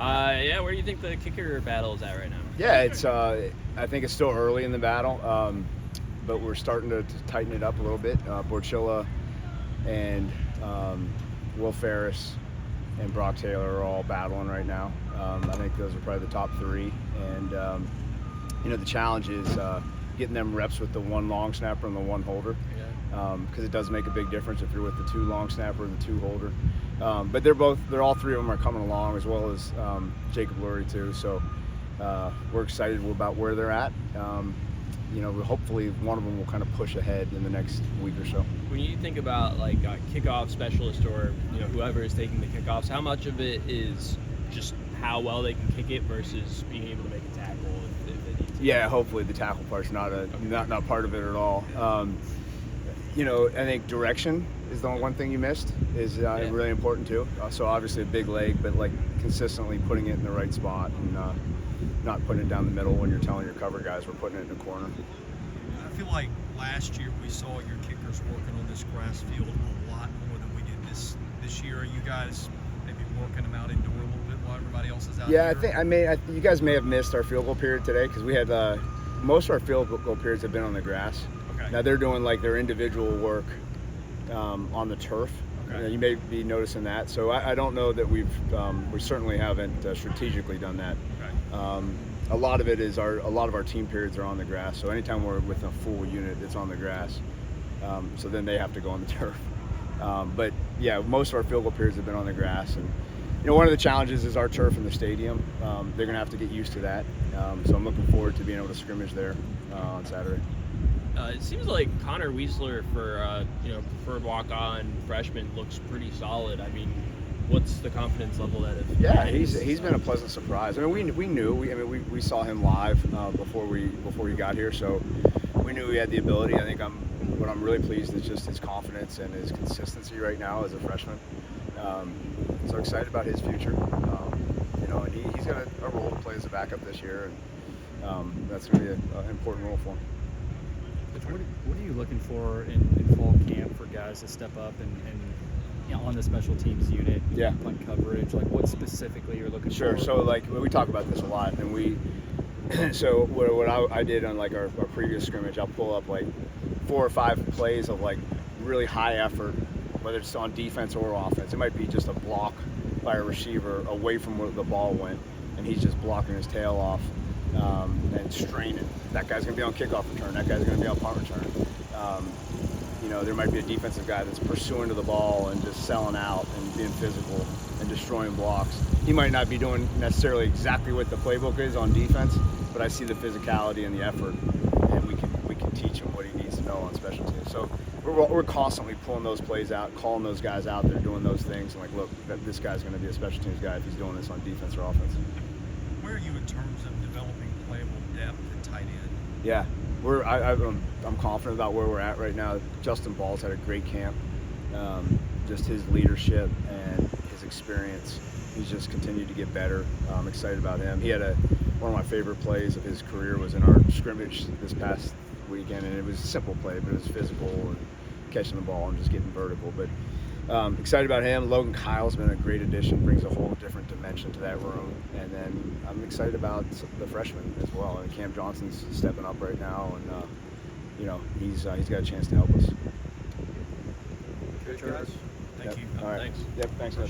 Yeah, where do you think the kicker battle is at right now? Yeah, it's. I think it's still early in the battle, but we're starting to tighten it up a little bit. Borchilla and Will Ferris and Brock Taylor are all battling right now. I think those are probably the top three, and the challenge is getting them reps with the one long snapper and the one holder, because it does make a big difference if you're with the two long snapper and the two holder. But they're all three of them are coming along, as well as Jacob Lurie too. So we're excited about where they're at. Hopefully one of them will kind of push ahead in the next week or so. When you think about like a kickoff specialist or whoever is taking the kickoffs, how much of it is just how well they can kick it versus being able to make a tackle if they need to? Yeah, hopefully the tackle part's not part of it at all. I think direction is the one thing you missed is really important too. So obviously a big leg, but like consistently putting it in the right spot and not putting it down the middle when you're telling your cover guys we're putting it in the corner. I feel like last year we saw your kickers working on this grass field a lot more than we did this year. Are you guys maybe working them out indoor a little bit while everybody else is out Yeah, here? you guys may have missed our field goal period today because we had most of our field goal periods have been on the grass. Okay. Now they're doing like their individual work on the turf. Okay. You may be noticing that. So I don't know that we certainly haven't strategically done that. Okay. A lot of it is a lot of our team periods are on the grass. So anytime we're with a full unit, it's on the grass. So then they have to go on the turf. But yeah, most of our field goal periods have been on the grass. And one of the challenges is our turf in the stadium. They're going to have to get used to that. So I'm looking forward to being able to scrimmage there on Saturday. It seems like Connor Weisler for preferred walk-on freshman looks pretty solid. I mean, what's the confidence level that? He's been a pleasant surprise. I mean, we knew. We saw him live before he got here, so we knew he had the ability. I think what I'm really pleased is just his confidence and his consistency right now as a freshman. So excited about his future. And he's got a role to play as a backup this year, and that's going to be an important role for him. What are you looking for in fall camp for guys to step up and on the special teams unit, punt coverage? Like what specifically you're looking for? Sure. So like we talk about this a lot, and so what I did on like our previous scrimmage, I'll pull up like 4 or 5 plays of like really high effort, whether it's on defense or offense. It might be just a block by a receiver away from where the ball went, and he's just blocking his tail off and straining. That guy's going to be on kickoff return. That guy's going to be on punt return. There might be a defensive guy that's pursuing to the ball and just selling out and being physical and destroying blocks. He might not be doing necessarily exactly what the playbook is on defense, but I see the physicality and the effort, and we can teach him what he needs to know on special teams. So we're constantly pulling those plays out, calling those guys out there doing those things, and like, look, this guy's going to be a special teams guy if he's doing this on defense or offense. Where are you in terms of developing playable depth at tight end? Yeah, I'm confident about where we're at right now. Justin Ball's had a great camp. Just his leadership and his experience, he's just continued to get better. I'm excited about him. He had one of my favorite plays of his career was in our scrimmage this past weekend, and it was a simple play, but it was physical and catching the ball and just getting vertical. But excited about him. Logan Kyle's been a great addition, brings a whole different dimension to that room. And then I'm excited about the freshmen as well. And Cam Johnson's stepping up right now, and he's got a chance to help us. Good, guys. Thank you. All right. Thanks. Yep. Thanks, guys.